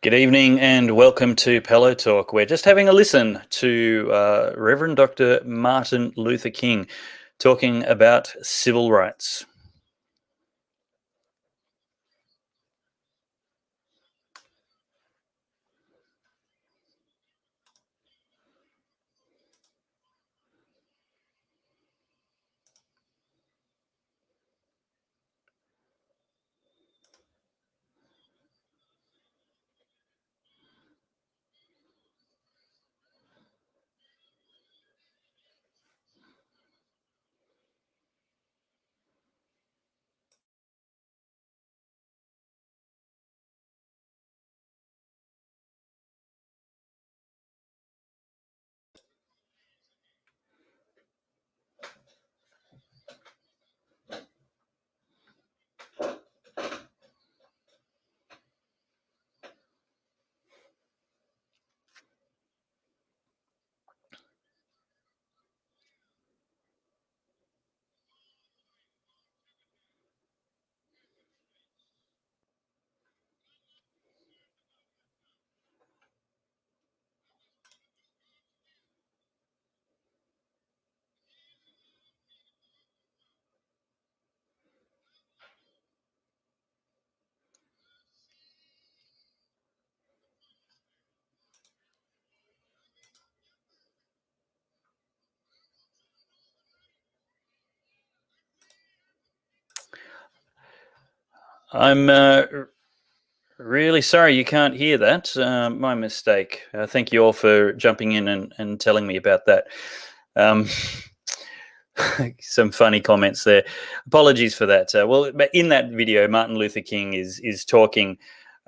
Good evening and welcome to Pellowe Talk. We're just having a listen to Reverend Dr. Martin Luther King talking about civil rights. I'm really sorry you can't hear that. My mistake. Thank you all for jumping in and telling me about that. Um, some funny comments there. Apologies for that. But in that video, Martin Luther King is talking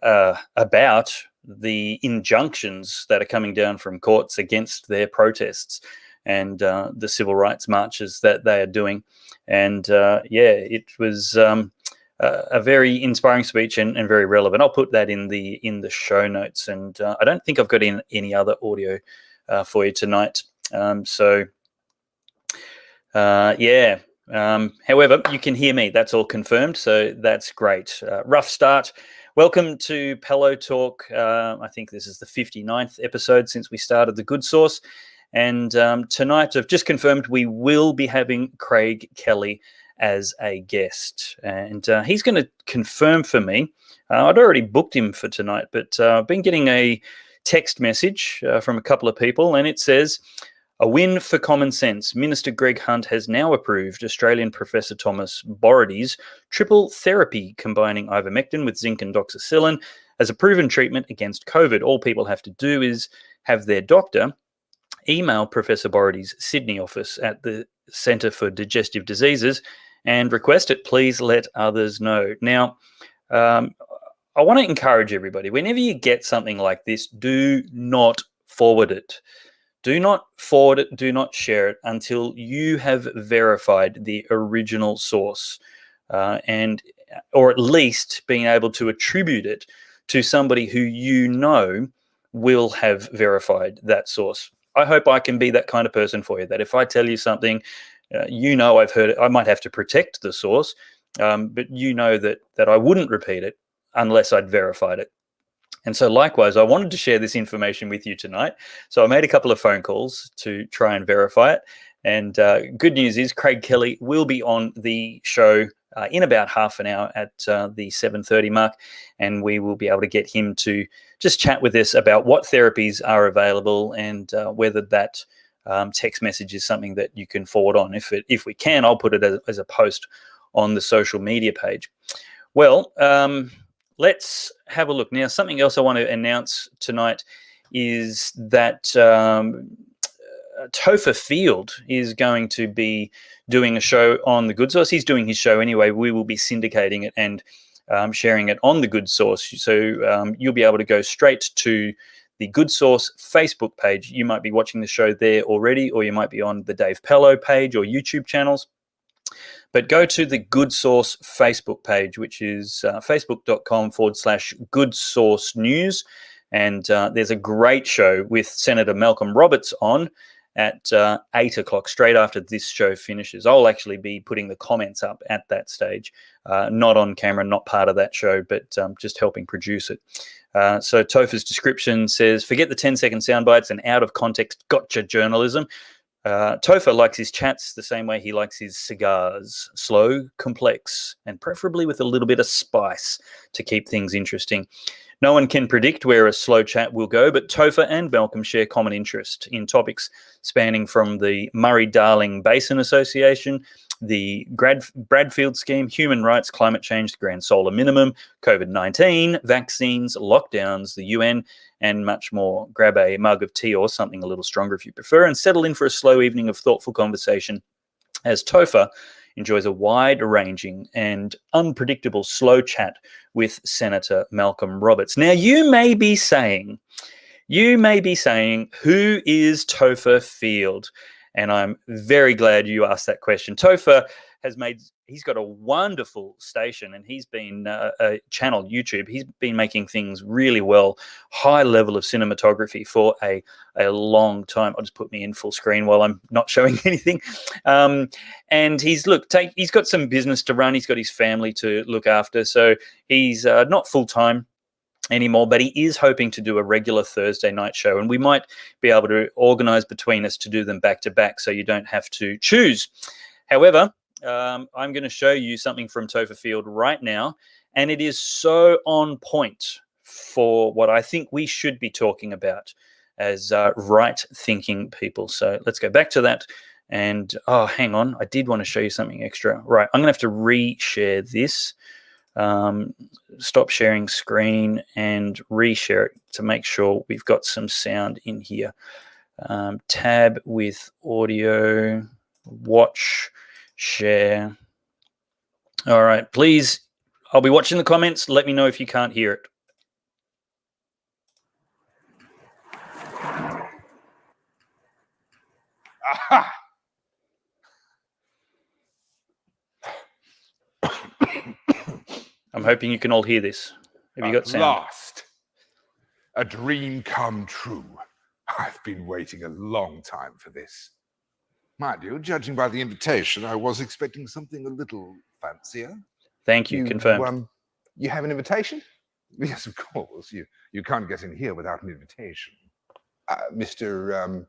about the injunctions that are coming down from courts against their protests and the civil rights marches that they are doing. And it was a very inspiring speech and very relevant. I'll put that in the show notes. And I don't think I've got in any other audio for you tonight. However, you can hear me. That's all confirmed, so that's great. Rough start. Welcome to Pellowe Talk. I think this is the 59th episode since we started The Good Source. And tonight, I've just confirmed we will be having Craig Kelly as a guest. And he's going to confirm for me. I'd already booked him for tonight, but I've been getting a text message from a couple of people, and it says, "A win for common sense. Minister Greg Hunt has now approved Australian Professor Thomas Boridy's triple therapy combining ivermectin with zinc and doxycycline as a proven treatment against COVID. All people have to do is have their doctor email Professor Boridy's Sydney office at the Centre for Digestive Diseases and request it. Please let others know." Now, I want to encourage everybody, whenever you get something like this, do not forward it. Do not forward it, do not share it until you have verified the original source or at least being able to attribute it to somebody who you know will have verified that source. I hope I can be that kind of person for you, that if I tell you something, I've heard it, I might have to protect the source, but you know that I wouldn't repeat it unless I'd verified it. And so likewise, I wanted to share this information with you tonight. So I made a couple of phone calls to try and verify it. And good news is Craig Kelly will be on the show in about half an hour at the 7:30 mark. And we will be able to get him to just chat with us about what therapies are available and whether that text message is something that you can forward on. If we can, I'll put it as a post on the social media page. Well, let's have a look. Now, something else I want to announce tonight is that Topher Field is going to be doing a show on The Good Source. He's doing his show anyway. We will be syndicating it and sharing it on The Good Source. So you'll be able to go straight to the Good Source Facebook page. You might be watching the show there already, or you might be on the Dave Pellowe page or YouTube channels. But go to the Good Source Facebook page, which is facebook.com/Good Source News. And there's a great show with Senator Malcolm Roberts on. at 8 o'clock, straight after this show finishes. I'll actually be putting the comments up at that stage, not on camera, not part of that show, but just helping produce it. So Topher's description says, forget the 10-second sound bites and out of context gotcha journalism. Topher likes his chats the same way he likes his cigars, slow, complex, and preferably with a little bit of spice to keep things interesting. No one can predict where a slow chat will go, but Topher and Malcolm share common interest in topics spanning from the Murray-Darling Basin Association, the Bradfield Scheme, human rights, climate change, the Grand Solar Minimum, COVID-19, vaccines, lockdowns, the UN, and much more. Grab a mug of tea or something a little stronger if you prefer, and settle in for a slow evening of thoughtful conversation as Topher enjoys a wide-ranging and unpredictable slow chat with Senator Malcolm Roberts. Now, you may be saying, who is Topher Field? And I'm very glad you asked that question. Topher he's got a wonderful station, and he's been a channel, YouTube. He's been making things really well, high level of cinematography for a long time. I'll just put me in full screen while I'm not showing anything. And he's got some business to run. He's got his family to look after. So he's not full-time anymore, but he is hoping to do a regular Thursday night show, and we might be able to organize between us to do them back to back so you don't have to choose. However, I'm going to show you something from Topher Field right now, and it is so on point for what I think we should be talking about as right-thinking people. So let's go back to that. And, oh, hang on. I did want to show you something extra. Right, I'm going to have to re-share this. Stop sharing screen and reshare it to make sure we've got some sound in here. Tab with audio, watch, share. All right, please, I'll be watching the comments. Let me know if you can't hear it. Aha! I'm hoping you can all hear this. Have you got sound? At last, a dream come true. I've been waiting a long time for this. Mind you, judging by the invitation, I was expecting something a little fancier. Thank you. Confirmed. You have an invitation? Yes, of course. You can't get in here without an invitation. Mr.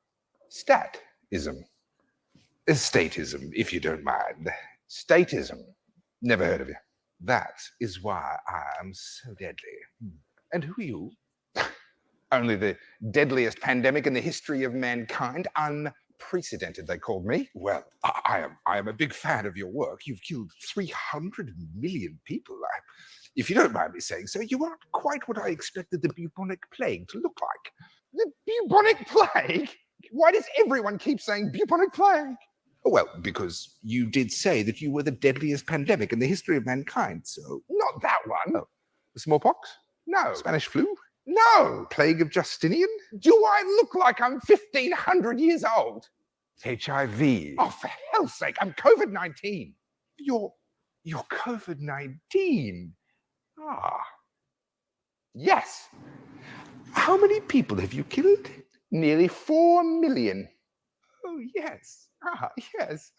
Statism. Statism, if you don't mind. Statism. Never heard of you. That is why I am so deadly. And who are you? Only the deadliest pandemic in the history of mankind. Unprecedented, they called me. Well, I am a big fan of your work. You've killed 300 million people. If you don't mind me saying so, you aren't quite what I expected the bubonic plague to look like. The bubonic plague? Why does everyone keep saying bubonic plague? Well, because you did say that you were the deadliest pandemic in the history of mankind, so... Not that one. Oh. The smallpox? No. Spanish flu? No. Plague of Justinian? Do I look like I'm 1,500 years old? HIV. Oh, for hell's sake, I'm COVID-19. You're COVID-19? Ah. Yes. How many people have you killed? Nearly 4 million. Oh, yes. Yes.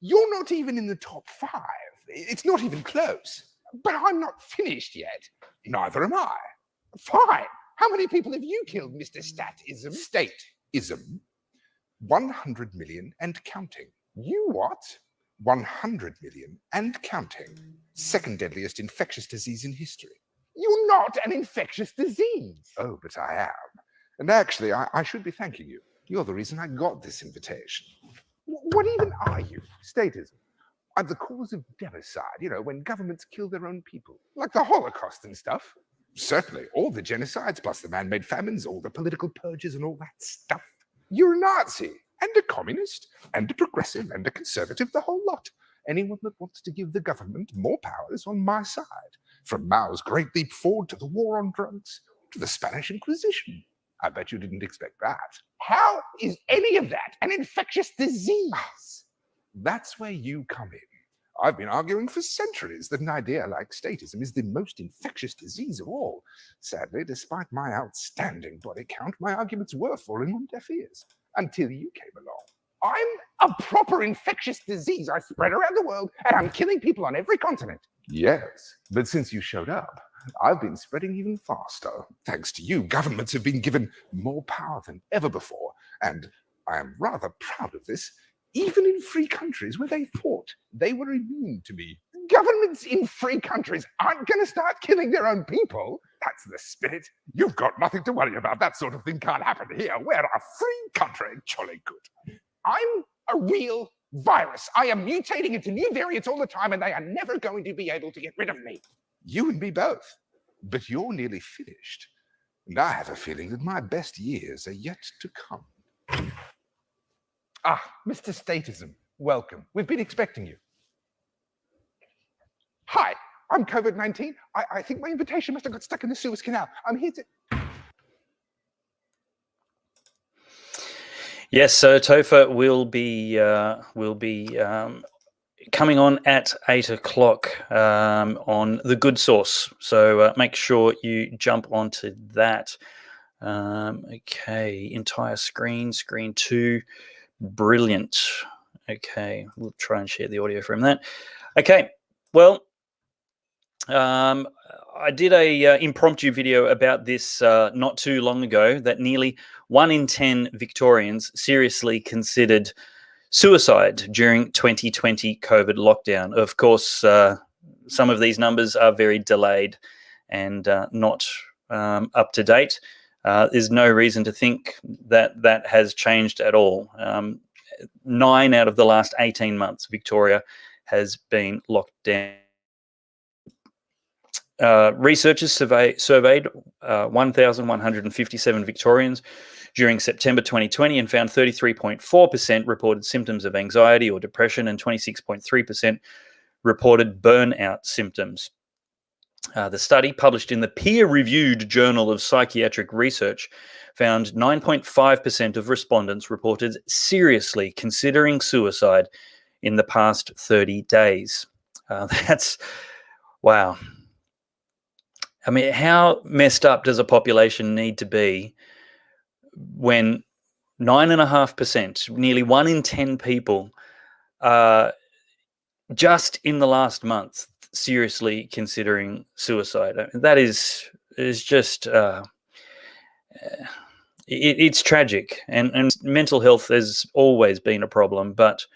You're not even in the top 5. It's not even close. But I'm not finished yet. Neither am I. Fine. How many people have you killed, Mr. Statism? Statism. 100 million and counting. You what? 100 million and counting. Second deadliest infectious disease in history. You're not an infectious disease. Oh, but I am. And actually, I should be thanking you. You're the reason I got this invitation. What even are you? Statism. I'm the cause of genocide, when governments kill their own people. Like the Holocaust and stuff. Certainly, all the genocides, plus the man-made famines, all the political purges and all that stuff. You're a Nazi, and a communist, and a progressive, and a conservative, the whole lot. Anyone that wants to give the government more power is on my side. From Mao's Great Leap Forward to the war on drugs, to the Spanish Inquisition. I bet you didn't expect that. How is any of that an infectious disease? That's where you come in. I've been arguing for centuries that an idea like statism is the most infectious disease of all. Sadly, despite my outstanding body count, my arguments were falling on deaf ears. until you came along. I'm a proper infectious disease. I spread around the world, and I'm killing people on every continent. Yes, but since you showed up, I've been spreading even faster. Thanks to you, governments have been given more power than ever before, and I am rather proud of this, even in free countries where they thought they were immune to me. Governments in free countries aren't going to start killing their own people. That's the spirit. You've got nothing to worry about. That sort of thing can't happen here. We're a free country. Jolly good. I'm a real virus. I am mutating into new variants all the time, and they are never going to be able to get rid of me. You and me both. But you're nearly finished. And I have a feeling that my best years are yet to come. Ah, Mr. Statism, welcome. We've been expecting you. Hi, I'm COVID-19. I think my invitation must have got stuck in the Suez Canal. I'm here to... Yes, so Topher will be coming on at 8 o'clock on the Good Source. So make sure you jump onto that. Okay, entire screen 2. Brilliant. Okay, we'll try and share the audio from that. Okay, well, I did a impromptu video about this not too long ago, that nearly 1 in 10 Victorians seriously considered suicide during 2020 COVID lockdown. Of course, some of these numbers are very delayed and not up to date. There's no reason to think that that has changed at all. 9 out of the last 18 months, Victoria has been locked down. Researchers surveyed 1,157 Victorians during September 2020 and found 33.4% reported symptoms of anxiety or depression and 26.3% reported burnout symptoms. The study, published in the peer-reviewed Journal of Psychiatric Research, found 9.5% of respondents reported seriously considering suicide in the past 30 days. That's, wow. I mean, how messed up does a population need to be when 9.5%, nearly 1 in 10 people, just in the last month, seriously considering suicide? I mean, that is just it's tragic, and mental health has always been a problem. But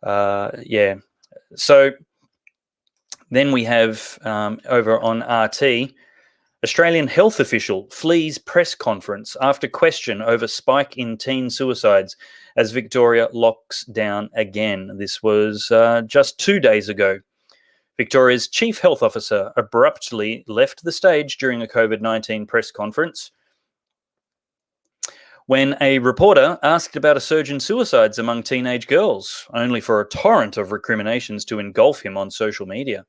yeah, so then we have over on RT. Australian health official flees press conference after question over spike in teen suicides as Victoria locks down again. This was just 2 days ago. Victoria's chief health officer abruptly left the stage during a COVID-19 press conference when a reporter asked about a surge in suicides among teenage girls, only for a torrent of recriminations to engulf him on social media.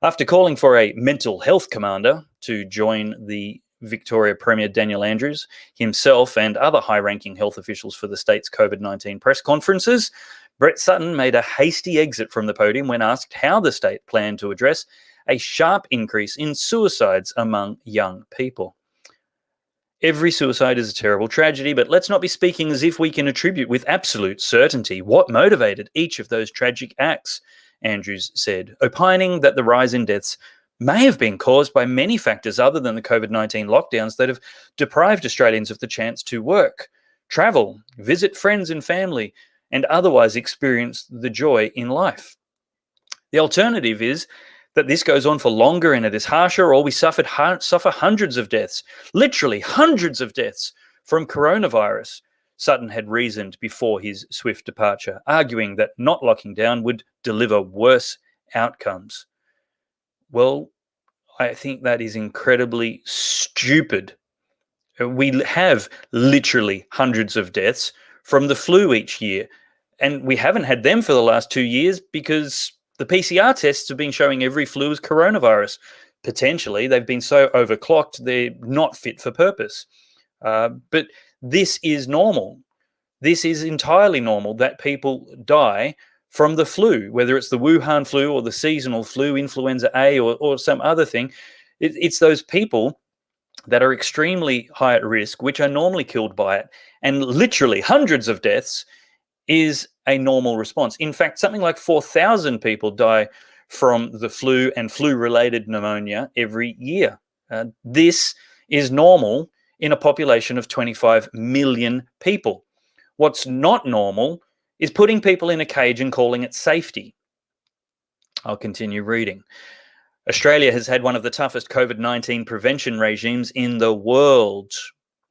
After calling for a mental health commander to join the Victoria Premier Daniel Andrews, himself and other high-ranking health officials for the state's COVID-19 press conferences, Brett Sutton made a hasty exit from the podium when asked how the state planned to address a sharp increase in suicides among young people. Every suicide is a terrible tragedy, but let's not be speaking as if we can attribute with absolute certainty what motivated each of those tragic acts, Andrews said, opining that the rise in deaths may have been caused by many factors other than the COVID-19 lockdowns that have deprived Australians of the chance to work, travel, visit friends and family, and otherwise experience the joy in life. The alternative is that this goes on for longer and it is harsher, or we suffer hundreds of deaths, literally hundreds of deaths from coronavirus, Sutton had reasoned before his swift departure, arguing that not locking down would deliver worse outcomes. Well, I think that is incredibly stupid. We have literally hundreds of deaths from the flu each year, and we haven't had them for the last 2 years because the PCR tests have been showing every flu is coronavirus. Potentially, they've been so overclocked, they're not fit for purpose. But this is normal. This is entirely normal that people die from the flu, whether it's the Wuhan flu or the seasonal flu, influenza A or some other thing. It's those people that are extremely high at risk, which are normally killed by it, and literally hundreds of deaths, is a normal response. In fact, something like 4,000 people die from the flu and flu-related pneumonia every year. This is normal in a population of 25 million people. What's not normal is putting people in a cage and calling it safety. I'll continue reading. Australia has had one of the toughest COVID-19 prevention regimes in the world,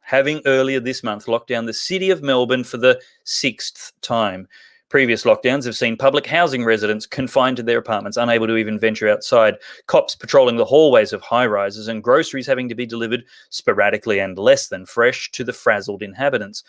having earlier this month locked down the city of Melbourne for the 6th time. Previous lockdowns have seen public housing residents confined to their apartments, unable to even venture outside, cops patrolling the hallways of high-rises, and groceries having to be delivered sporadically and less than fresh to the frazzled inhabitants.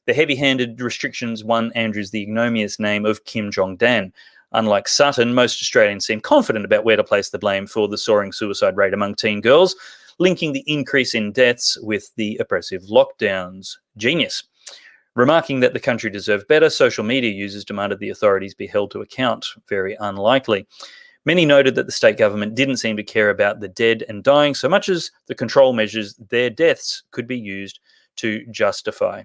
The heavy-handed restrictions won Andrews the ignominious name of Kim Jong-dan. Unlike Sutton, most Australians seem confident about where to place the blame for the soaring suicide rate among teen girls, linking the increase in deaths with the oppressive lockdowns. Genius. Remarking that the country deserved better, social media users demanded the authorities be held to account. Very unlikely. Many noted that the state government didn't seem to care about the dead and dying so much as the control measures their deaths could be used to justify.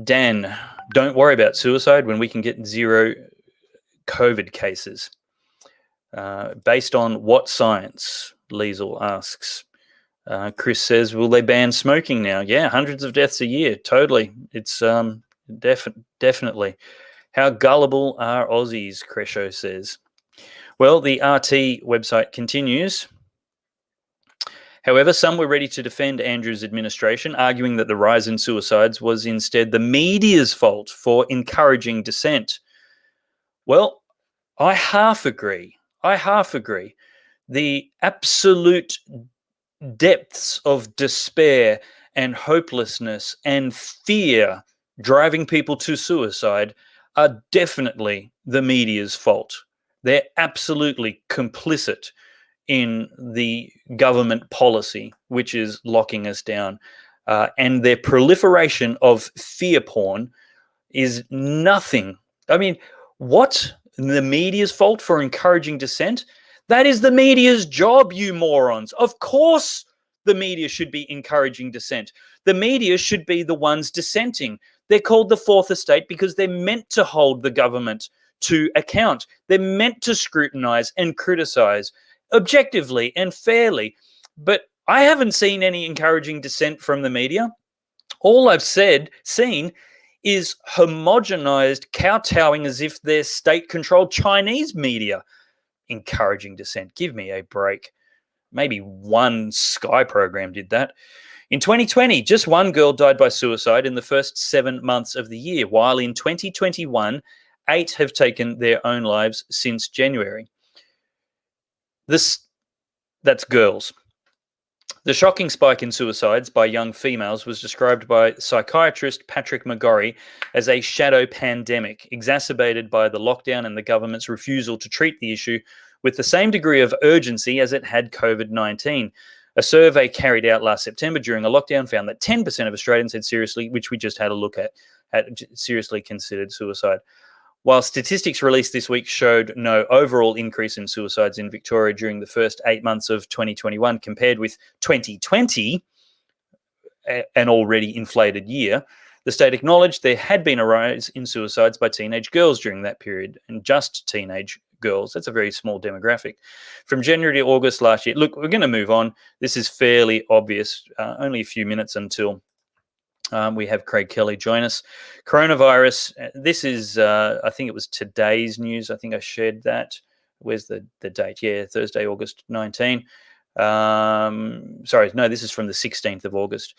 Dan, don't worry about suicide when we can get 0 COVID cases. Based on what science? Liesel asks. Chris says, will they ban smoking now? Yeah, hundreds of deaths a year. Totally. It's definitely. How gullible are Aussies? Crescio says. Well, the RT website continues. However, some were ready to defend Andrews' administration, arguing that the rise in suicides was instead the media's fault for encouraging dissent. Well, I half agree. The absolute depths of despair and hopelessness and fear driving people to suicide are definitely the media's fault. They're absolutely complicit in the government policy, which is locking us down. And their proliferation of fear porn is nothing. I mean, what? The media's fault for encouraging dissent? That is the media's job, you morons. Of course the media should be encouraging dissent. The media should be the ones dissenting. They're called the Fourth Estate because they're meant to hold the government to account. They're meant to scrutinize and criticize objectively and fairly. But I haven't seen any encouraging dissent from the media. All I've seen is homogenized kowtowing as if they're state-controlled Chinese media. Encouraging dissent. Give me a break. Maybe one Sky program did that. In 2020, just one girl died by suicide in the first 7 months of the year, while in 2021, 8 have taken their own lives since January. That's girls. The shocking spike in suicides by young females was described by psychiatrist Patrick McGorry as a shadow pandemic, exacerbated by the lockdown and the government's refusal to treat the issue with the same degree of urgency as it had COVID-19. A survey carried out last September during a lockdown found that 10% of Australians had seriously, which we just had a look at seriously considered suicide. While statistics released this week showed no overall increase in suicides in Victoria during the first 8 months of 2021 compared with 2020, an already inflated year, the state acknowledged there had been a rise in suicides by teenage girls during that period, and just teenage girls. That's a very small demographic. From January to August last year, look, we're going to move on. This is fairly obvious, only a few minutes until we have Craig Kelly join us. Coronavirus, this is, I think it was today's news. I think I shared that. Where's the date? Yeah, Thursday, August 19. Sorry, no, this is from the 16th of August.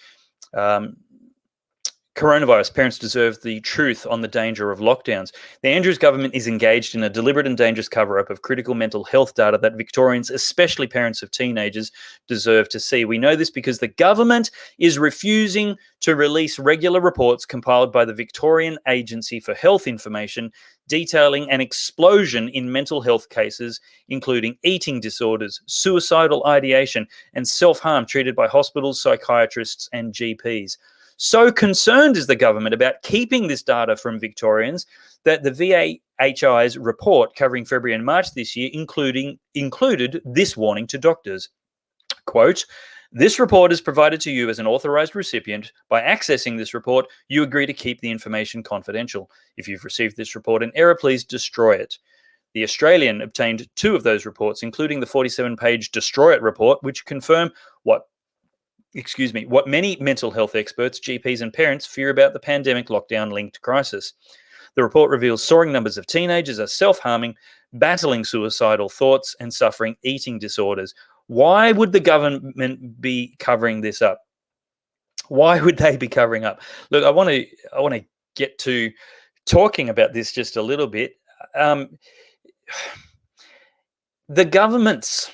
Coronavirus, parents deserve the truth on the danger of lockdowns. The Andrews government is engaged in a deliberate and dangerous cover-up of critical mental health data that Victorians, especially parents of teenagers, deserve to see. We know this because the government is refusing to release regular reports compiled by the Victorian Agency for Health Information detailing an explosion in mental health cases, including eating disorders, suicidal ideation, and self-harm treated by hospitals, psychiatrists, and GPs. So concerned is the government about keeping this data from Victorians that the VAHI's report covering February and March this year included this warning to doctors. Quote, "This report is provided to you as an authorized recipient. By accessing this report, you agree to keep the information confidential. If you've received this report in error, please destroy it." The Australian obtained 2 of those reports, including the 47-page Destroy It report, which confirm what many mental health experts, GPs, and parents fear about the pandemic lockdown-linked crisis. The report reveals soaring numbers of teenagers are self-harming, battling suicidal thoughts, and suffering eating disorders. Why would the government be covering this up? Why would they be covering up? Look, I want to get to talking about this just a little bit. The governments,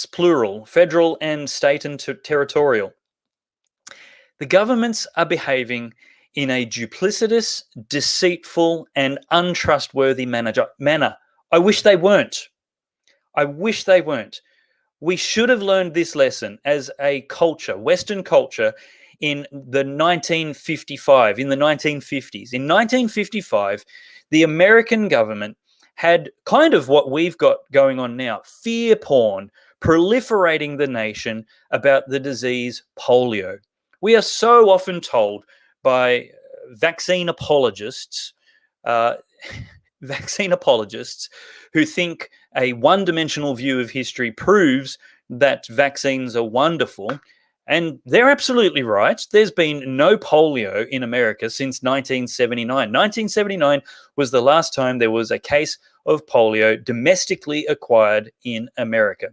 plural, federal and state and territorial, the governments are behaving in a duplicitous, deceitful, and untrustworthy manner. I wish they weren't. We should have learned this lesson as a culture, Western culture, in the 1950s. In 1955, the American government had kind of what we've got going on now, fear porn, proliferating the nation about the disease polio. We are so often told by vaccine apologists who think a one-dimensional view of history proves that vaccines are wonderful. And they're absolutely right. There's been no polio in America since 1979. 1979 was the last time there was a case of polio domestically acquired in America.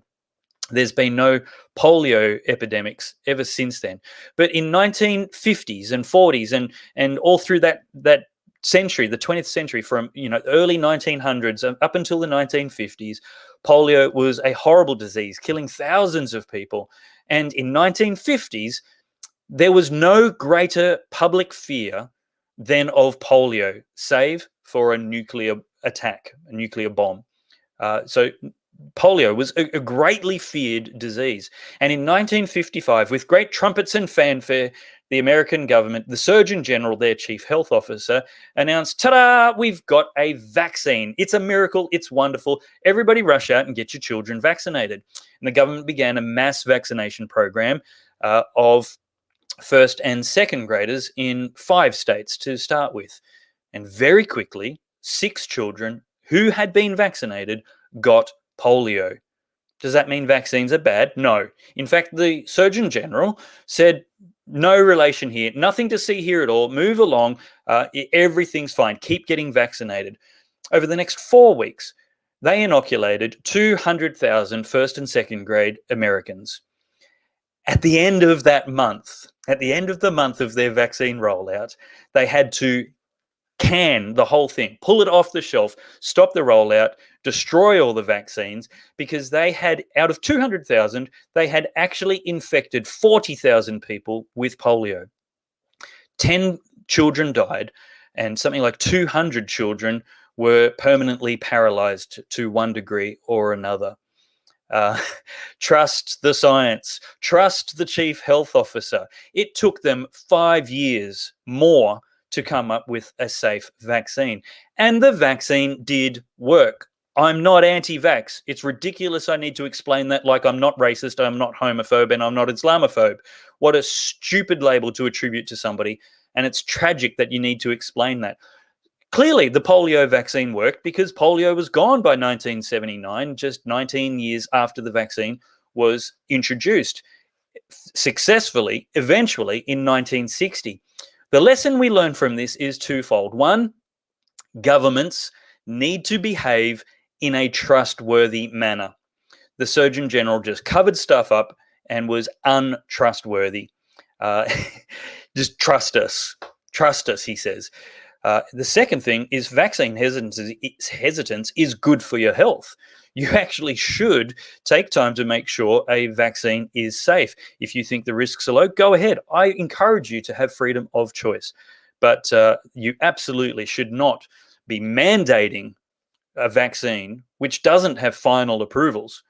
There's been no polio epidemics ever since then. But in 1950s and 40s and all through that century, the 20th century, from early 1900s up until the 1950s, polio was a horrible disease, killing thousands of people. And in 1950s, there was no greater public fear than of polio, save for a nuclear attack, a nuclear bomb. So polio was a greatly feared disease. And in 1955, with great trumpets and fanfare, the American government, the Surgeon General, their chief health officer, announced, ta-da, we've got a vaccine. It's a miracle. It's wonderful. Everybody rush out and get your children vaccinated. And the government began a mass vaccination program of first and second graders in 5 states to start with. And very quickly, 6 children who had been vaccinated got polio. Does that mean vaccines are bad? No. In fact, the Surgeon General said, no relation here, nothing to see here at all, move along, everything's fine, keep getting vaccinated. Over the next 4 weeks, they inoculated 200,000 first and second grade Americans. At the end of that month, at the end of the month of their vaccine rollout, they had to can the whole thing, pull it off the shelf, stop the rollout, destroy all the vaccines, because they had, out of 200,000, they had actually infected 40,000 people with polio. 10 children died, and something like 200 children were permanently paralyzed to one degree or another. Trust the science. Trust the chief health officer. It took them 5 years more to come up with a safe vaccine. And the vaccine did work. I'm not anti-vax. It's ridiculous I need to explain that, like I'm not racist, I'm not homophobe, and I'm not Islamophobe. What a stupid label to attribute to somebody. And it's tragic that you need to explain that. Clearly, the polio vaccine worked because polio was gone by 1979, just 19 years after the vaccine was introduced successfully, eventually, in 1960. The lesson we learn from this is twofold. One, governments need to behave in a trustworthy manner. The Surgeon General just covered stuff up and was untrustworthy. Just trust us. Trust us, he says. The second thing is vaccine hesitance is good for your health. You actually should take time to make sure a vaccine is safe. If you think the risks are low, go ahead. I encourage you to have freedom of choice. But you absolutely should not be mandating a vaccine which doesn't have final approvals.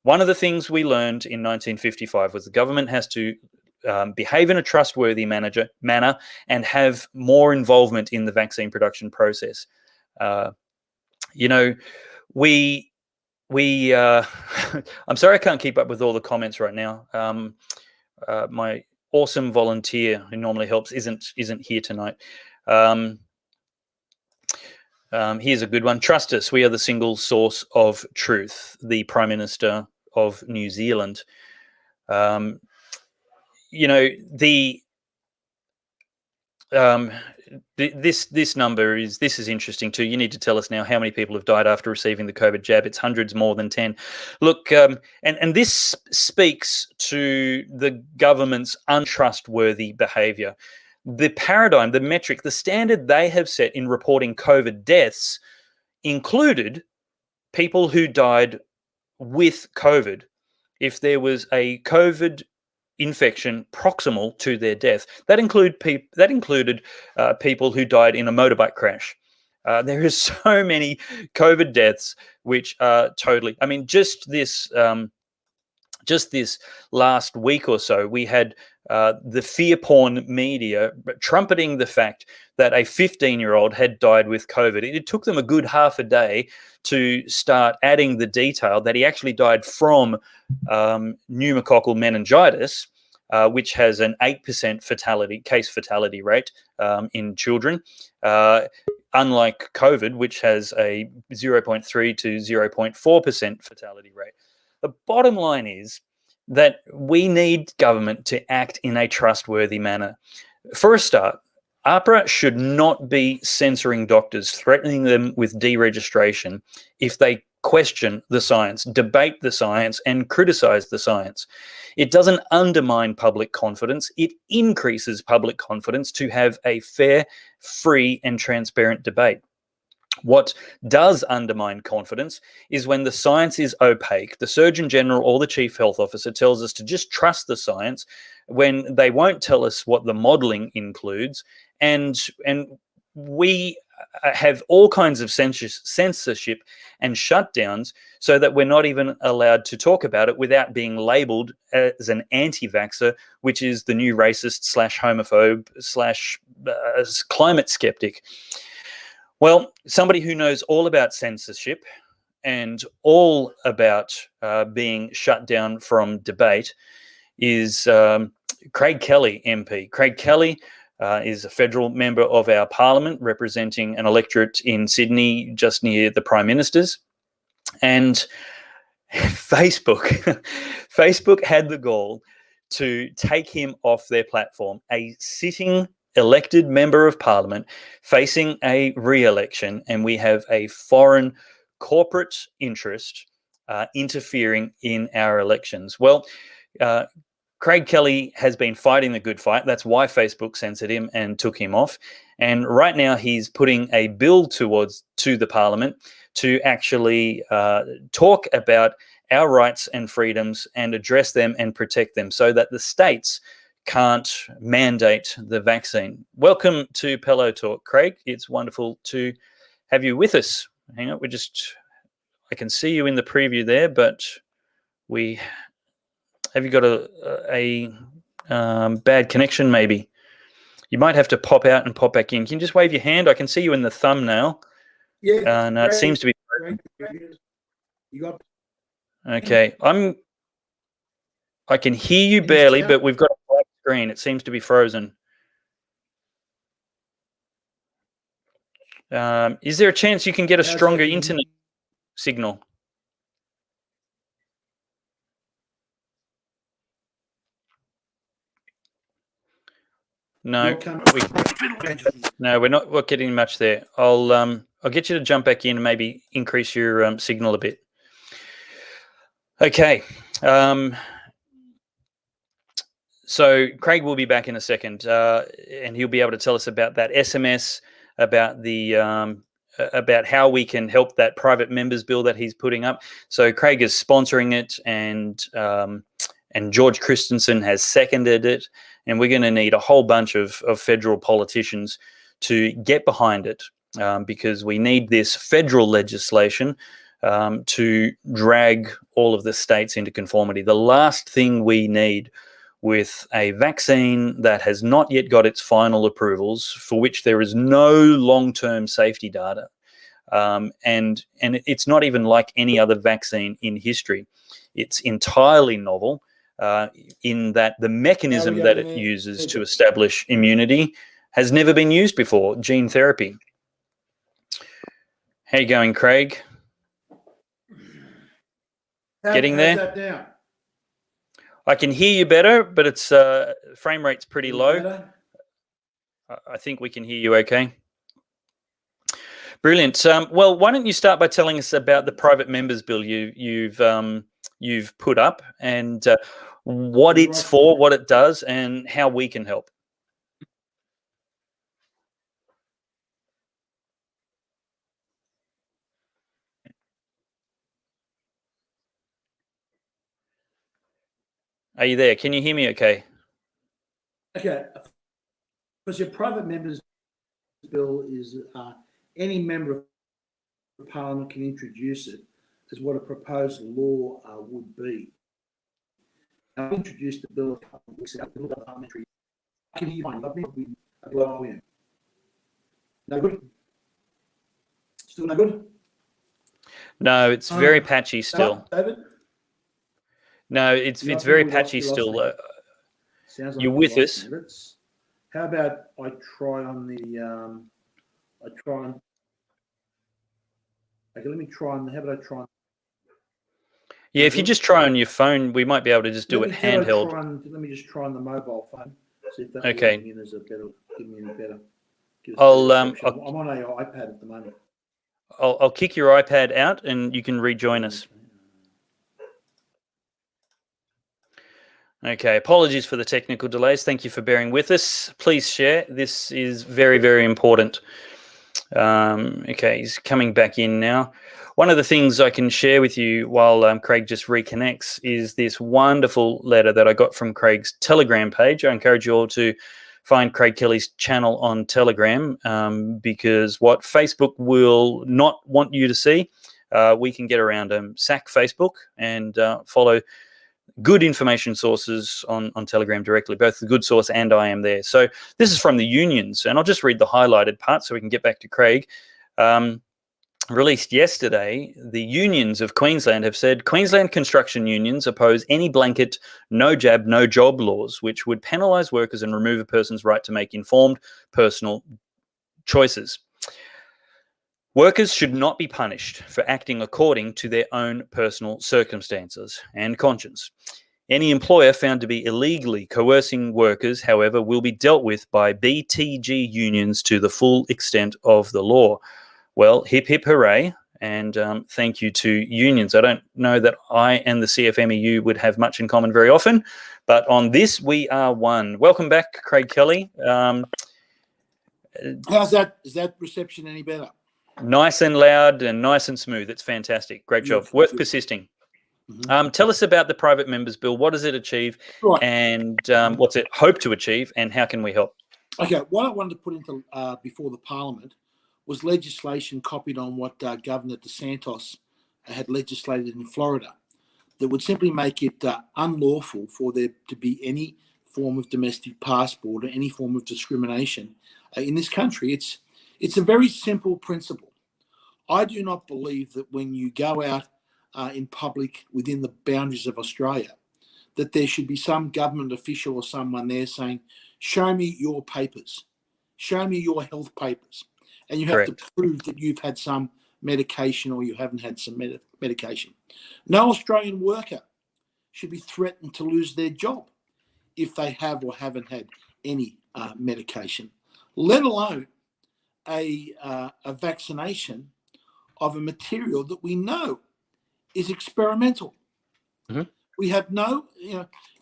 One of the things we learned in 1955 was the government has to behave in a trustworthy manner and have more involvement in the vaccine production process. I'm sorry I can't keep up with all the comments right now. My awesome volunteer who normally helps isn't here tonight. Here's a good one. Trust us, we are the single source of truth. The Prime Minister of New Zealand. This number is interesting too. You need to tell us now how many people have died after receiving the COVID jab. It's hundreds more than 10. Look, and this speaks to the government's untrustworthy behaviour. The paradigm, the metric, the standard they have set in reporting COVID deaths included people who died with COVID. If there was a COVID infection proximal to their death, that included people who died in a motorbike crash. There is so many COVID deaths which are totally. I mean, just this last week or so, we had the fear porn media trumpeting the fact that a 15-year-old had died with COVID. It took them a good half a day to start adding the detail that he actually died from pneumococcal meningitis, which has an 8% case fatality rate in children, unlike COVID, which has a 0.3 to 0.4% fatality rate. The bottom line is that we need government to act in a trustworthy manner. For a start, AHPRA should not be censoring doctors, threatening them with deregistration if they question the science, debate the science, and criticize the science. It doesn't undermine public confidence. It increases public confidence to have a fair, free, and transparent debate. What does undermine confidence is when the science is opaque. The Surgeon General or the Chief Health Officer tells us to just trust the science when they won't tell us what the modelling includes, and we have all kinds of censorship and shutdowns so that we're not even allowed to talk about it without being labelled as an anti-vaxxer, which is the new racist / homophobe / climate skeptic. Well, somebody who knows all about censorship and all about being shut down from debate is Craig Kelly, MP. Craig Kelly is a federal member of our parliament representing an electorate in Sydney just near the Prime Minister's. And Facebook had the gall to take him off their platform, a sitting elected member of parliament facing a re-election, and we have a foreign corporate interest interfering in our elections. Well, Craig Kelly has been fighting the good fight. That's why Facebook censored him and took him off. And right now he's putting a bill to the parliament to actually talk about our rights and freedoms and address them and protect them so that the states can't mandate the vaccine. Welcome to Pellowe Talk, Craig. It's wonderful to have you with us. Hang on, I can see you in the preview there, but have you got a bad connection maybe? You might have to pop out and pop back in. Can you just wave your hand? I can see you in the thumbnail. Yeah. No, it seems to be. You got. Okay, I can hear you barely, but we've got a black screen. It seems to be frozen. Is there a chance you can get a stronger internet signal? No, we're not getting much there. I'll get you to jump back in and maybe increase your signal a bit. Okay. So Craig will be back in a second, and he'll be able to tell us about that SMS, about the about how we can help that private members bill that he's putting up. So Craig is sponsoring it, and George Christensen has seconded it, and we're going to need a whole bunch of federal politicians to get behind it, because we need this federal legislation to drag all of the states into conformity. The last thing we need with a vaccine that has not yet got its final approvals, for which there is no long-term safety data. And it's not even like any other vaccine in history. It's entirely novel in that the mechanism that it uses to establish immunity has never been used before, gene therapy. How you going, Craig? Getting there? How's that now? I can hear you better, but it's frame rate's pretty low. Better? I think we can hear you okay. Brilliant. Well, why don't you start by telling us about the private members bill you've put up, and what it's for, what it does, and how we can help. Are you there? Can you hear me okay? Okay. Because your private members bill is any member of Parliament can introduce it as what a proposed law would be. I introduced the bill a couple of weeks ago. Parliamentary. Can you find? I've been below in. No good. Still no good. No, it's very patchy still. No, David. No, it's very patchy still. Sounds like you're with us. How about I try on the okay, let me try on. How about I try on? Yeah, if you just try on your phone, we might be able to just do it handheld. Let me just try on the mobile phone. See if that okay. give me any better. I'm on an iPad at the moment. I'll kick your iPad out and you can rejoin us. Okay, apologies for the technical delays. Thank you for bearing with us. Please share. This is very, very important. Okay, he's coming back in now. One of the things I can share with you while Craig just reconnects is this wonderful letter that I got from Craig's Telegram page. I encourage you all to find Craig Kelly's channel on Telegram because what Facebook will not want you to see, we can get around sack Facebook and follow good information sources on Telegram directly, both the Good Source and I am there. So this is from the unions, and I'll just read the highlighted part so we can get back to Craig. Released yesterday, the unions of Queensland have said Queensland construction unions oppose any blanket no jab, no job laws which would penalise workers and remove a person's right to make informed personal choices. Workers should not be punished for acting according to their own personal circumstances and conscience. Any employer found to be illegally coercing workers, however, will be dealt with by BTG unions to the full extent of the law. Well, hip, hip, hooray, and thank you to unions. I don't know that I and the CFMEU would have much in common very often, but on this, we are one. Welcome back, Craig Kelly. How's that? Is that reception any better? Nice and loud and nice and smooth. It's fantastic. Great job. Worth persisting. Mm-hmm. Tell us about the private members bill. What does it achieve, and what's it hope to achieve, and how can we help? Okay, what I wanted to put into before the Parliament was legislation copied on what Governor DeSantis had legislated in Florida that would simply make it unlawful for there to be any form of domestic passport or any form of discrimination in this country. It's a very simple principle. I do not believe that when you go out in public within the boundaries of Australia, that there should be some government official or someone there saying, show me your papers, show me your health papers. And you have to prove that you've had some medication or you haven't had some medication. No Australian worker should be threatened to lose their job if they have or haven't had any medication, let alone a vaccination of a material that we know is experimental. Mm-hmm. We have no,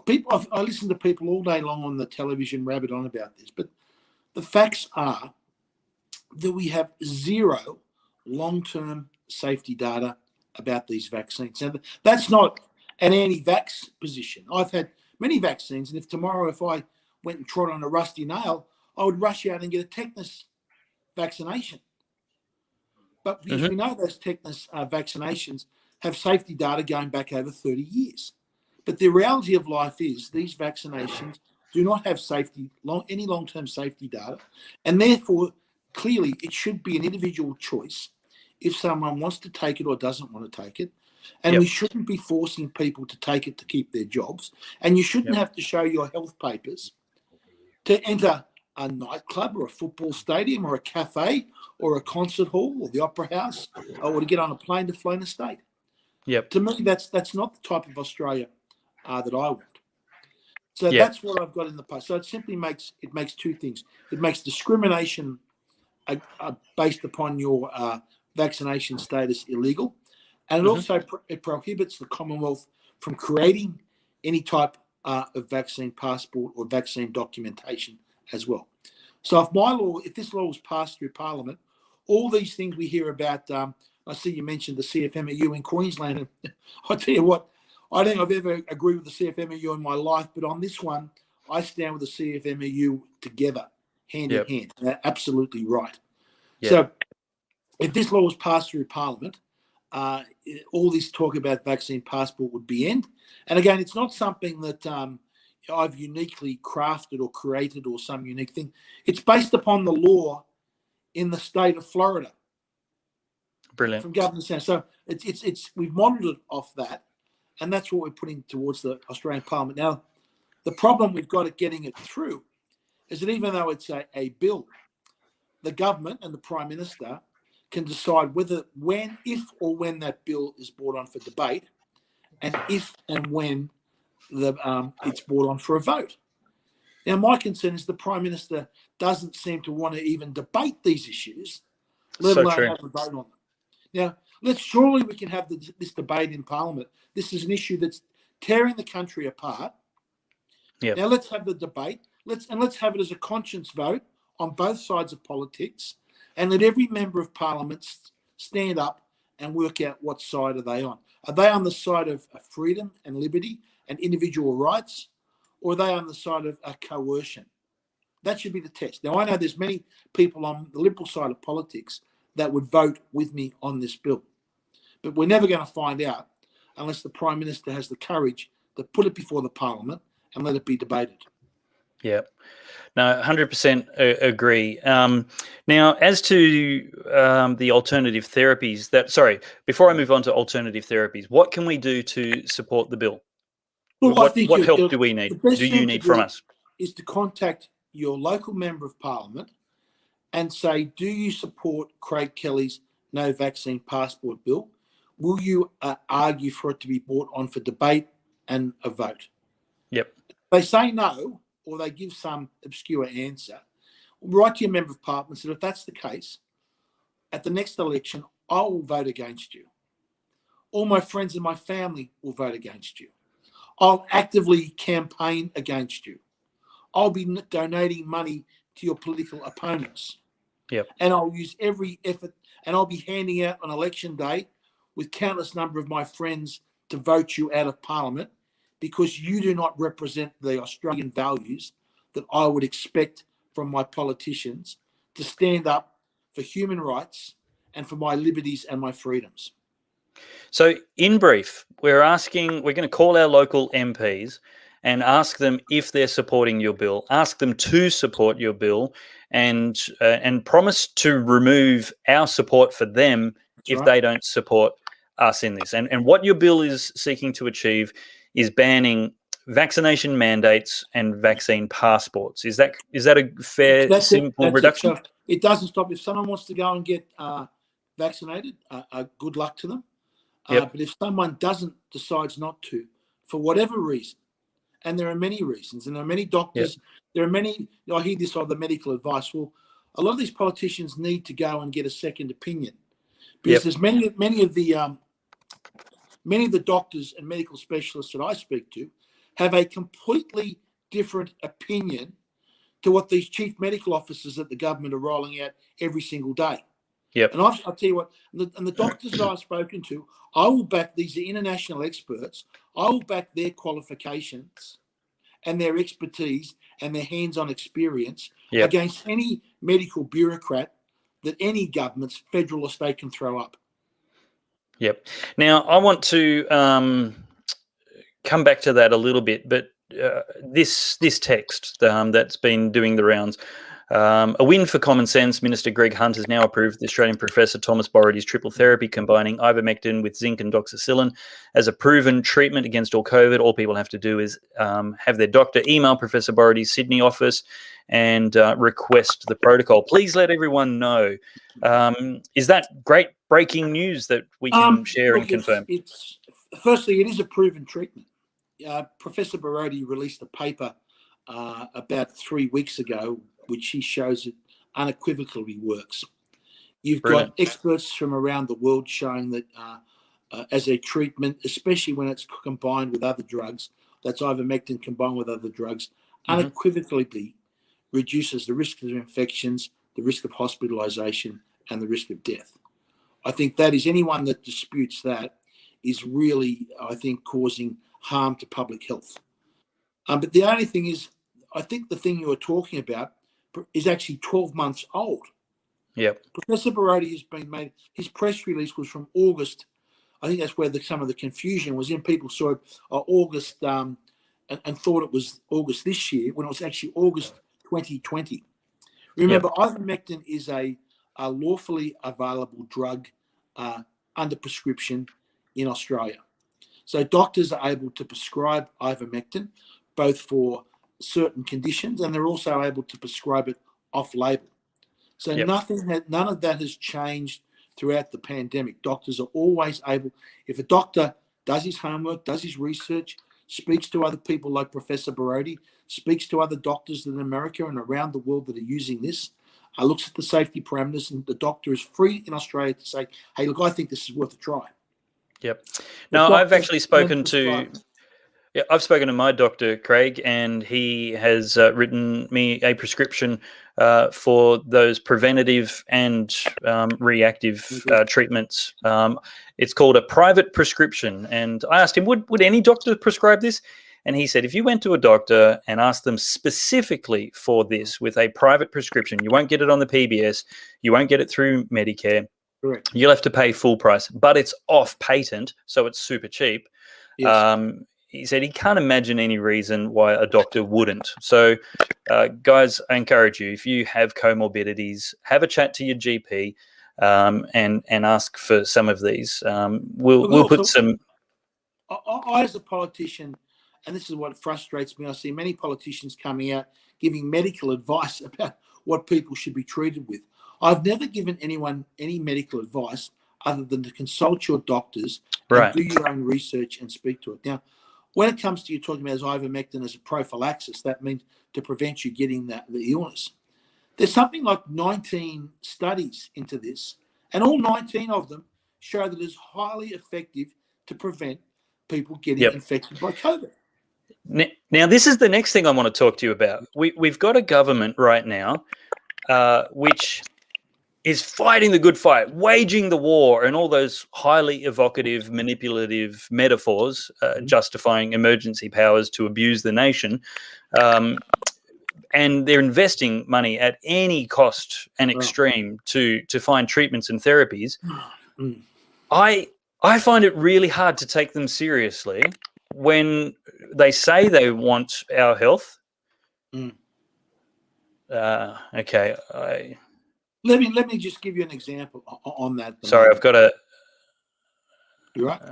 people. I listen to people all day long on the television rabbit on about this, but the facts are that we have zero long-term safety data about these vaccines. Now, that's not an anti-vax position. I've had many vaccines, and if I went and trod on a rusty nail, I would rush out and get a tetanus vaccination. But because we know those tetanus vaccinations have safety data going back over 30 years. But the reality of life is these vaccinations do not have any long-term safety data, and therefore, clearly, it should be an individual choice if someone wants to take it or doesn't want to take it. And we shouldn't be forcing people to take it to keep their jobs. And you shouldn't have to show your health papers to enter a nightclub or a football stadium or a cafe or a concert hall or the opera house or to get on a plane to fly interstate. To me, that's not the type of Australia that I want. So that's what I've got in the post. So it simply makes two things. It makes discrimination based upon your vaccination status illegal, and it also it prohibits the Commonwealth from creating any type of vaccine passport or vaccine documentation as well. So if this law was passed through Parliament, all these things we hear about, I see you mentioned the CFMEU in Queensland, and I tell you what, I don't think I've ever agreed with the CFMEU in my life, but on this one, I stand with the CFMEU together, hand in hand. They're absolutely right. So if this law was passed through Parliament, all this talk about vaccine passport would be end. And again, it's not something that I've uniquely crafted or created or some unique thing. It's based upon the law in the state of Florida. Brilliant. From Governor Sanders. So it's we've modelled it off that, and that's what we're putting towards the Australian Parliament. Now, the problem we've got at getting it through is that even though it's a bill, the government and the Prime Minister can decide if or when that bill is brought on for debate, and if and when it's brought on for a vote. Now, my concern is the Prime Minister doesn't seem to want to even debate these issues, let alone have a vote on them. Now, surely we can have this debate in Parliament. This is an issue that's tearing the country apart. Now, let's have the debate. Let's have it as a conscience vote on both sides of politics, and let every member of Parliament stand up and work out what side are they on. Are they on the side of freedom and liberty and individual rights, or are they on the side of coercion? That should be the test. Now, I know there's many people on the Liberal side of politics that would vote with me on this bill, but we're never going to find out unless the Prime Minister has the courage to put it before the Parliament and let it be debated. Yeah. No, 100% agree. Now, as to the alternative therapies, before I move on to alternative therapies, what can we do to support the bill? Well, what help do we need? Do you need from us? Is to contact your local member of Parliament and say, do you support Craig Kelly's no vaccine passport bill? Will you argue for it to be brought on for debate and a vote? Yep. They say no, or they give some obscure answer. Write to your member of Parliament and say, if that's the case, at the next election, I will vote against you. All my friends and my family will vote against you. I'll actively campaign against you. I'll be donating money to your political opponents. Yep. And I'll use every effort, and I'll be handing out on election day with countless number of my friends to vote you out of Parliament, because you do not represent the Australian values that I would expect from my politicians to stand up for human rights and for my liberties and my freedoms. So, in brief, we're going to call our local MPs and ask them if they're supporting your bill, ask them to support your bill, and promise to remove our support for them if they don't support us in this. And what your bill is seeking to achieve is banning vaccination mandates and vaccine passports. Is that a fair, simple reduction? So it doesn't stop. If someone wants to go and get vaccinated, good luck to them. But if someone decides not to, for whatever reason, and there are many reasons, and there are many doctors, there are many, I hear this on the medical advice. Well, a lot of these politicians need to go and get a second opinion, because there's many of the doctors and medical specialists that I speak to have a completely different opinion to what these chief medical officers at the government are rolling out every single day. Yep. And I'll tell you what, and the doctors that I've spoken to, I will back, these are international experts, I will back their qualifications and their expertise and their hands-on experience against any medical bureaucrat that any government, federal or state, can throw up. Yep. Now, I want to come back to that a little bit, but this text that's been doing the rounds. A win for common sense. Minister Greg Hunt has now approved the Australian Professor Thomas Borety's triple therapy combining ivermectin with zinc and doxycycline as a proven treatment against all COVID. All people have to do is have their doctor email Professor Borety's Sydney office and request the protocol. Please let everyone know. Is that great breaking news that we can share and confirm? It's firstly, it is a proven treatment. Professor Borety released a paper about 3 weeks ago, which he shows it unequivocally works. You've got experts from around the world showing that as a treatment, especially when it's combined with other drugs, that's ivermectin combined with other drugs, unequivocally reduces the risk of infections, the risk of hospitalisation, and the risk of death. I think that is anyone that disputes that is really, I think, causing harm to public health. But the only thing is, I think the thing you were talking about is actually 12 months old. Yep. Professor Borety has been made, his press release was from August. I think that's where some of the confusion was in. People saw it August and thought it was August this year when it was actually August 2020. Remember, ivermectin is a lawfully available drug under prescription in Australia. So doctors are able to prescribe ivermectin both for certain conditions, and they're also able to prescribe it off-label. So none of that has changed throughout the pandemic. Doctors are always able, if a doctor does his homework, does his research, speaks to other people like Professor Borety, speaks to other doctors in America and around the world that are using this, looks at the safety parameters, and the doctor is free in Australia to say, hey, look, I think this is worth a try. Yep. Now, I've actually spoken to... Yeah, I've spoken to my doctor, Craig, and he has written me a prescription for those preventative and reactive treatments. It's called a private prescription. And I asked him, would any doctor prescribe this? And he said, if you went to a doctor and asked them specifically for this with a private prescription, you won't get it on the PBS, you won't get it through Medicare. Correct. You'll have to pay full price, but it's off patent, so it's super cheap. Yes. He said he can't imagine any reason why a doctor wouldn't. So, guys, I encourage you, if you have comorbidities, have a chat to your GP and ask for some of these. We'll put some... I, as a politician, and this is what frustrates me, I see many politicians coming out giving medical advice about what people should be treated with. I've never given anyone any medical advice other than to consult your doctors and do your own research and speak to it. Now, when it comes to you talking about ivermectin as a prophylaxis, that means to prevent you getting the illness. There's something like 19 studies into this, and all 19 of them show that it's highly effective to prevent people getting infected by COVID. Now, this is the next thing I want to talk to you about. We've got a government right now which is fighting the good fight, waging the war, and all those highly evocative, manipulative metaphors, justifying emergency powers to abuse the nation. And they're investing money at any cost and extreme to find treatments and therapies. I find it really hard to take them seriously when they say they want our health. Okay. Let me just give you an example on that. Sorry, I've got a... You right?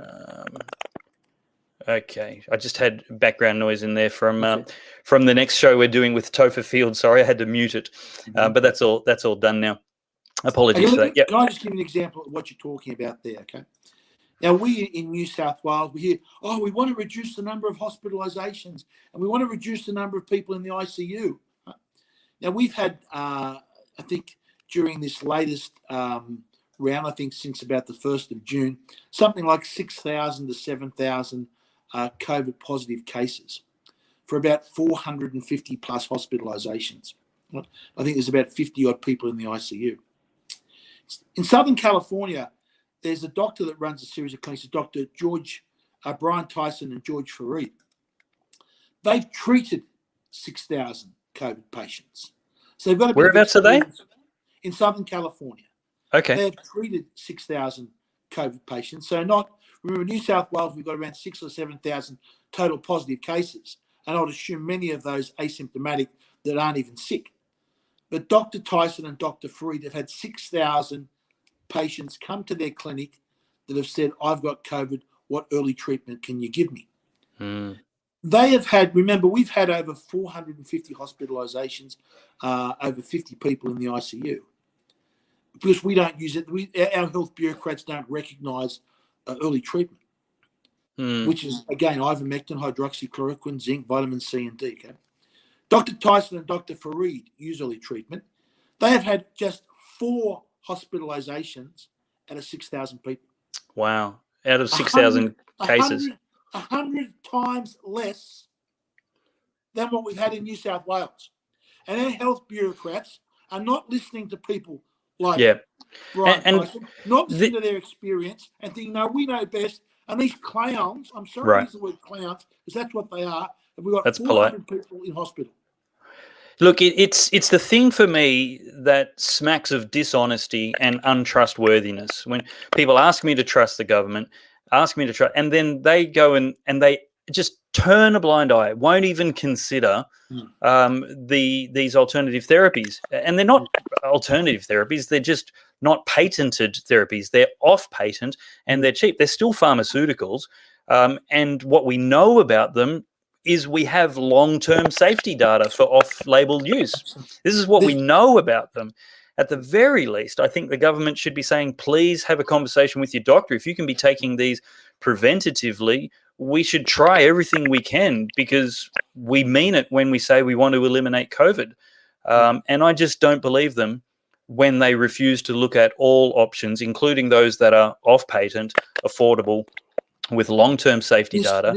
Okay, I just had background noise in there from the next show we're doing with Topher Field. Sorry, I had to mute it, but that's all done now. Apologies for that. Yep. Can I just give you an example of what you're talking about there? Okay. Now, we in New South Wales, we hear, we want to reduce the number of hospitalisations and we want to reduce the number of people in the ICU. Now, we've had, I think, during this latest round, I think since about the 1st of June, something like 6,000 to 7,000 COVID positive cases for about 450 plus hospitalisations. I think there's about 50 odd people in the ICU. In Southern California, there's a doctor that runs a series of clinics, Dr. Brian Tyson and George Fareed. They've treated 6,000 COVID patients. So they've got a bit Whereabouts are they? In Southern California. Okay. They've treated 6,000 COVID patients. So not Remember, New South Wales, we've got around 6,000 or 7,000 total positive cases, and I would assume many of those asymptomatic that aren't even sick. But Dr. Tyson and Dr. Fareed have had 6,000 patients come to their clinic that have said, I've got COVID, what early treatment can you give me? They have had, remember, we've had over 450 hospitalisations, over 50 people in the ICU. Because we don't use it, our health bureaucrats don't recognise early treatment, which is, again, ivermectin, hydroxychloroquine, zinc, vitamin C and D. Okay? Dr. Tyson and Dr. Fareed use early treatment. They have had just 4 hospitalisations out of 6,000 people. Wow. Out of 6,000 cases. 100 times less than what we've had in New South Wales. And our health bureaucrats are not listening to people like Brian Tyson, not listening to their experience and thinking, no, we know best. And these clowns, I'm sorry to use the word clowns, because that's what they are. And we've got that's 400 polite. people in hospital. Look, it's the thing for me that smacks of dishonesty and untrustworthiness. When people ask me to trust the government, and then they go and they just turn a blind eye, won't even consider these alternative therapies. And they're not alternative therapies, they're just not patented therapies. They're off patent and they're cheap. They're still pharmaceuticals. And what we know about them is we have long-term safety data for off-label use. This is what we know about them. At the very least, I think the government should be saying, please have a conversation with your doctor. If you can be taking these preventatively, we should try everything we can, because we mean it when we say we want to eliminate COVID. And I just don't believe them when they refuse to look at all options, including those that are off-patent, affordable, with long-term safety data.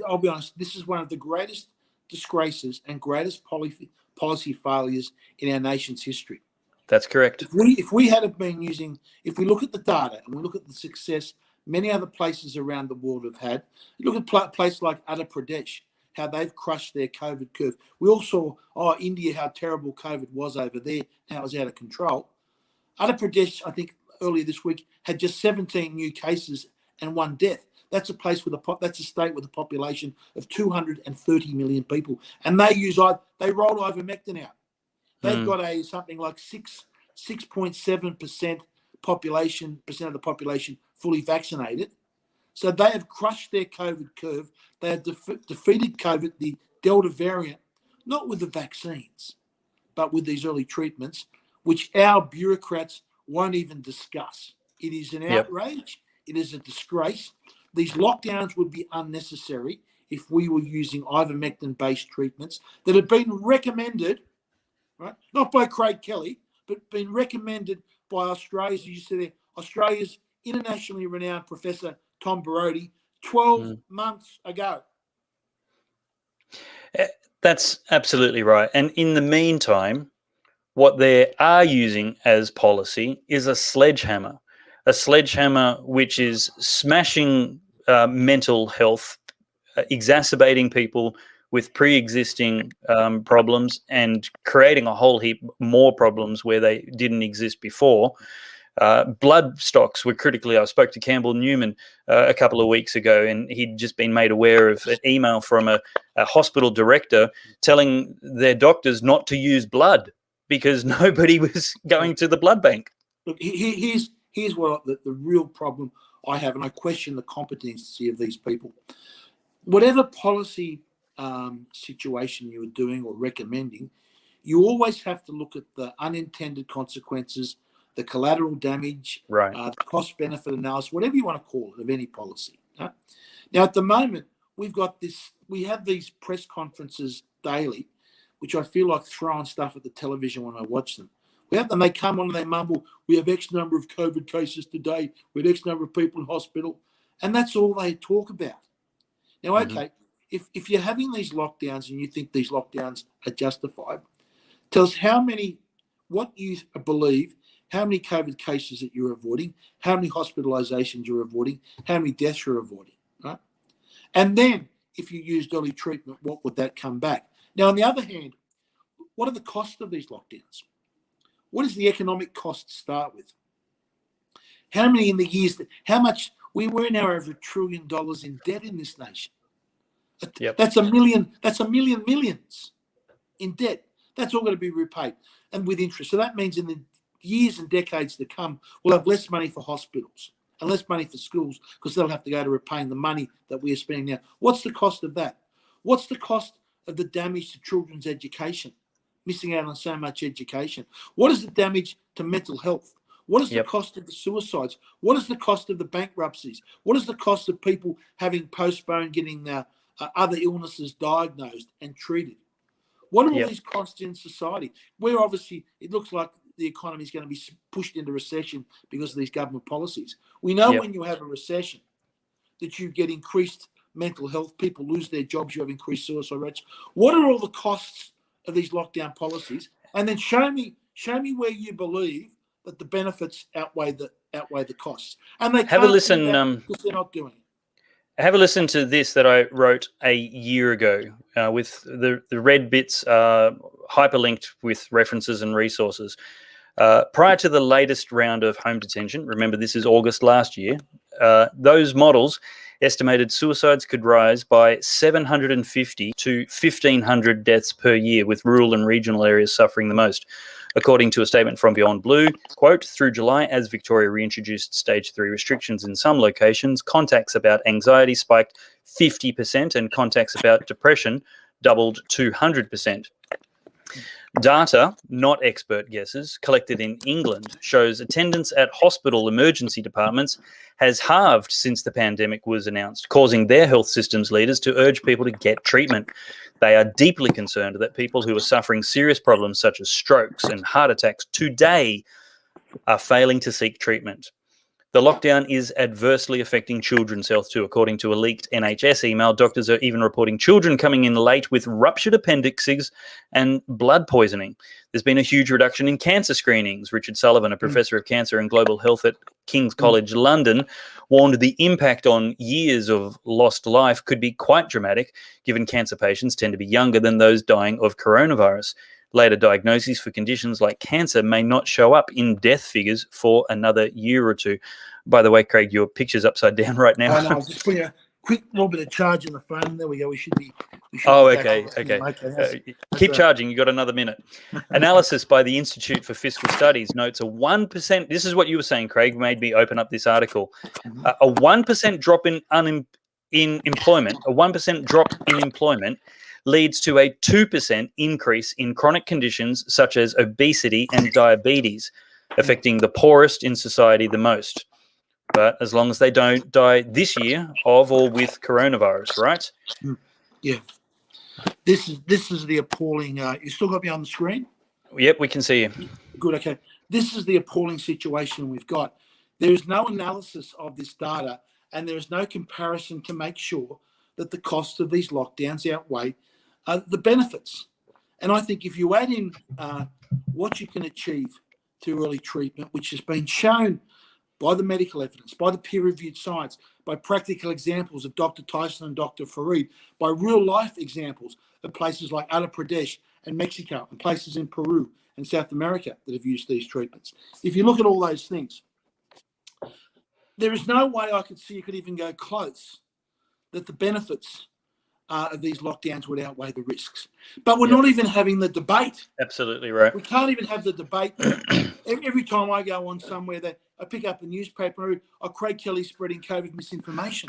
I'll be honest, this is one of the greatest disgraces and greatest policy failures in our nation's history. That's correct. If we had been using, if we look at the data and we look at the success many other places around the world have had, look at places like Uttar Pradesh, how they've crushed their COVID curve. We all saw, India, how terrible COVID was over there, how it was out of control. Uttar Pradesh, I think earlier this week, had just 17 new cases and 1 death. That's a place that's a state with a population of 230 million people, and they roll ivermectin out. They've got something like 6.7% of the population fully vaccinated. So they have crushed their COVID curve. They have defeated COVID, the Delta variant, not with the vaccines, but with these early treatments, which our bureaucrats won't even discuss. It is an outrage. It is a disgrace. These lockdowns would be unnecessary if we were using ivermectin-based treatments that have been recommended, right? Not by Craig Kelly, but been recommended by Australia's internationally renowned Professor Tom Barodi 12 months ago. That's absolutely right. And in the meantime, what they are using as policy is a sledgehammer which is smashing mental health, exacerbating people with pre-existing problems and creating a whole heap more problems where they didn't exist before. Blood stocks were critically. I spoke to Campbell Newman a couple of weeks ago, and he'd just been made aware of an email from a hospital director telling their doctors not to use blood because nobody was going to the blood bank. Look, here's what the real problem I have, and I question the competency of these people. Whatever policy situation you are doing or recommending, you always have to look at the unintended consequences, the collateral damage, the cost-benefit analysis, whatever you want to call it, of any policy. Right? Now, at the moment, we have these press conferences daily, which I feel like throwing stuff at the television when I watch them. They come on and they mumble, we have X number of COVID cases today, we have X number of people in hospital, and that's all they talk about. Now, okay, if you're having these lockdowns and you think these lockdowns are justified, tell us what you believe, how many COVID cases that you're avoiding, how many hospitalizations you're avoiding, how many deaths you're avoiding, right? And then if you used early treatment, what would that come back? Now, on the other hand, what are the costs of these lockdowns? What is the economic cost to start with? How many in the years? We're now over $1 trillion in debt in this nation. Yep. That's a million millions in debt. That's all going to be repaid and with interest. So that means in the years and decades to come, we'll have less money for hospitals and less money for schools because they'll have to go to repaying the money that we are spending now. What's the cost of that? What's the cost of the damage to children's education? Missing out on so much education. What is the damage to mental health? What is the cost of the suicides? What is the cost of the bankruptcies? What is the cost of people having postponed getting other illnesses diagnosed and treated? What are all these costs in society? Where obviously it looks like the economy is going to be pushed into recession because of these government policies. We know when you have a recession that you get increased mental health, people lose their jobs, you have increased suicide rates. What are all the costs of these lockdown policies? And then show me where you believe that the benefits outweigh the costs. And they have a listen because they're not doing it. Have a listen to this that I wrote a year ago with the red bits hyperlinked with references and resources. Prior to the latest round of home detention, remember this is August last year, those models estimated suicides could rise by 750 to 1,500 deaths per year, with rural and regional areas suffering the most. According to a statement from Beyond Blue, quote, through July, as Victoria reintroduced stage 3 restrictions in some locations, contacts about anxiety spiked 50% and contacts about depression doubled 200%. Data, not expert guesses, collected in England shows attendance at hospital emergency departments has halved since the pandemic was announced, causing their health systems leaders to urge people to get treatment. They are deeply concerned that people who are suffering serious problems such as strokes and heart attacks today are failing to seek treatment. The lockdown is adversely affecting children's health too. According to a leaked NHS email, doctors are even reporting children coming in late with ruptured appendixes and blood poisoning. There's been a huge reduction in cancer screenings. Richard Sullivan, a professor of cancer and global health at King's College London, warned the impact on years of lost life could be quite dramatic, given cancer patients tend to be younger than those dying of coronavirus. Later diagnoses for conditions like cancer may not show up in death figures for another year or two. By the way, Craig, your picture's upside down right now. I know, I'll just put a quick little bit of charge in the phone. There we go. We should be okay. Keep right. charging. You got another minute. Analysis by the Institute for Fiscal Studies notes a 1%. This is what you were saying, Craig, made me open up this article. A 1% drop in employment, a 1% drop in employment leads to a 2% increase in chronic conditions such as obesity and diabetes, affecting the poorest in society the most. But as long as they don't die this year of or with coronavirus, right? Yeah. This is the appalling. You still got me on the screen? Yep, we can see you. Good. Okay. This is the appalling situation we've got. There is no analysis of this data, and there is no comparison to make sure that the costs of these lockdowns outweigh the benefits. And I think if you add in what you can achieve through early treatment, which has been shown by the medical evidence, by the peer-reviewed science, by practical examples of Dr. Tyson and Dr. Farid, by real-life examples of places like Andhra Pradesh and Mexico and places in Peru and South America that have used these treatments. If you look at all those things, there is no way I could see you could even go close that the benefits of these lockdowns would outweigh the risks. But we're not even having the debate. Absolutely right. We can't even have the debate. Every time I go on somewhere that I pick up a newspaper, Craig Kelly's spreading COVID misinformation.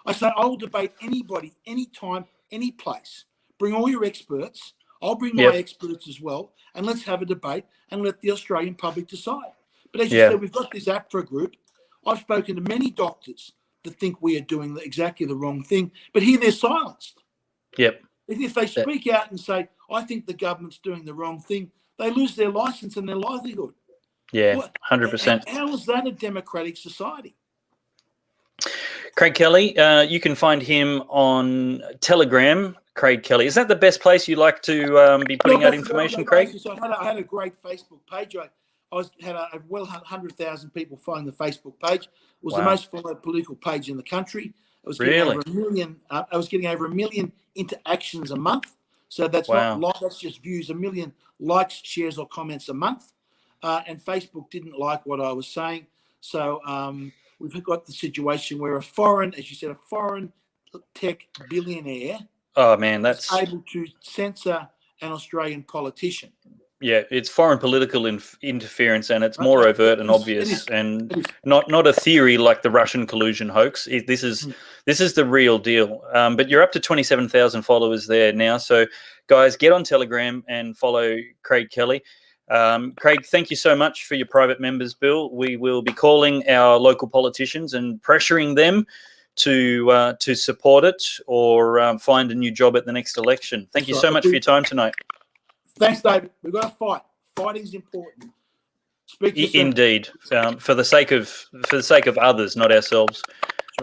I say, I'll debate anybody, anytime, any place. Bring all your experts. I'll bring my experts as well. And let's have a debate and let the Australian public decide. But as you said, we've got this APRA group. I've spoken to many doctors that think we are doing exactly the wrong thing, but here they're silenced. Yep. If they speak out and say, I think the government's doing the wrong thing, they lose their license and their livelihood. Yeah, 100%. How is that a democratic society? Craig Kelly, you can find him on Telegram, Craig Kelly. Is that the best place you like to be putting out information, Craig? So I had a great Facebook page. I had a 100,000 people following the Facebook page. It was the most followed political page in the country. It was getting over 1 million. I was getting over 1 million interactions a month. So that's not that's just views. 1 million likes, shares, or comments a month. And Facebook didn't like what I was saying. So we've got the situation where a foreign, as you said, a foreign tech billionaire Oh man, that's is able to censor an Australian politician. yeah, it's foreign political interference, and it's more overt and obvious, and not a theory like the Russian collusion hoax. This is the real deal. But you're up to 27,000 followers there now, so guys, get on Telegram and follow Craig Kelly. Craig, thank you so much for your private members bill. We will be calling our local politicians and pressuring them to support it or find a new job at the next election. Thank you so much for your time tonight. Thanks, David. We've got to fight. Fighting is important. Speak to you soon. Indeed, for the sake of others, not ourselves,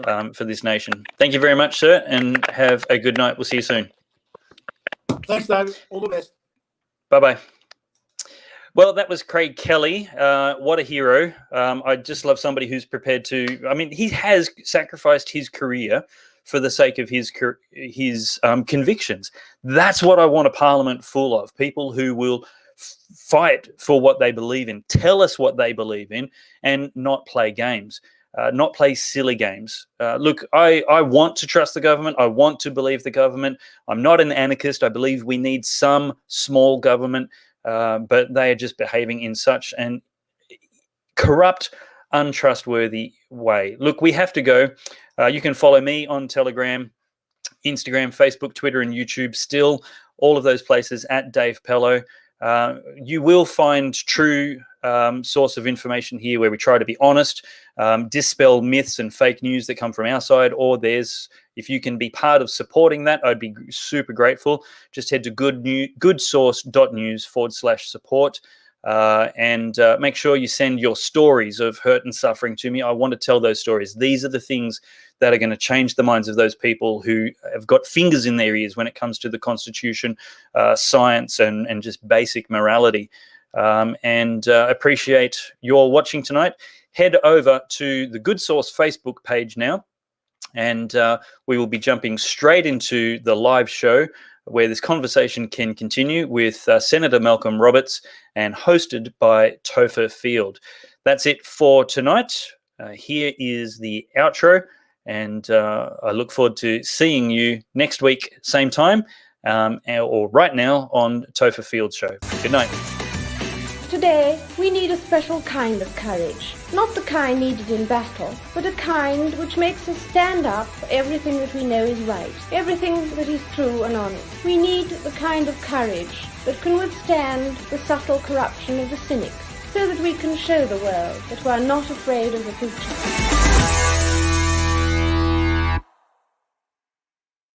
for this nation. Thank you very much, sir, and have a good night. We'll see you soon. Thanks, David. All the best. Bye-bye. Well, that was Craig Kelly. What a hero. I just love somebody who's prepared to, I mean, he has sacrificed his career for the sake of his convictions. That's what I want a parliament full of, people who will fight for what they believe in, tell us what they believe in, and not play games, not play silly games. Look, I want to trust the government. I want to believe the government. I'm not an anarchist. I believe we need some small government, but they are just behaving in such an corrupt, untrustworthy way. Look, we have to go. You can follow me on Telegram, Instagram, Facebook, Twitter, and YouTube. Still, all of those places at Dave Pellowe. You will find true source of information here where we try to be honest, dispel myths and fake news that come from our side or theirs. If you can be part of supporting that, I'd be super grateful. Just head to goodsource.news/support. And make sure you send your stories of hurt and suffering to me. I want to tell those stories. These are the things that are going to change the minds of those people who have got fingers in their ears when it comes to the Constitution, science, and just basic morality. And appreciate your watching tonight. Head over to the Good Source Facebook page now, and we will be jumping straight into the live show where this conversation can continue with Senator Malcolm Roberts and hosted by Topher Field. That's it for tonight. Here is the outro, and I look forward to seeing you next week, same time, or right now on Topher Field's show. Good night. Today, we need a special kind of courage. Not the kind needed in battle, but a kind which makes us stand up for everything that we know is right, everything that is true and honest. We need the kind of courage that can withstand the subtle corruption of the cynics, so that we can show the world that we are not afraid of the future.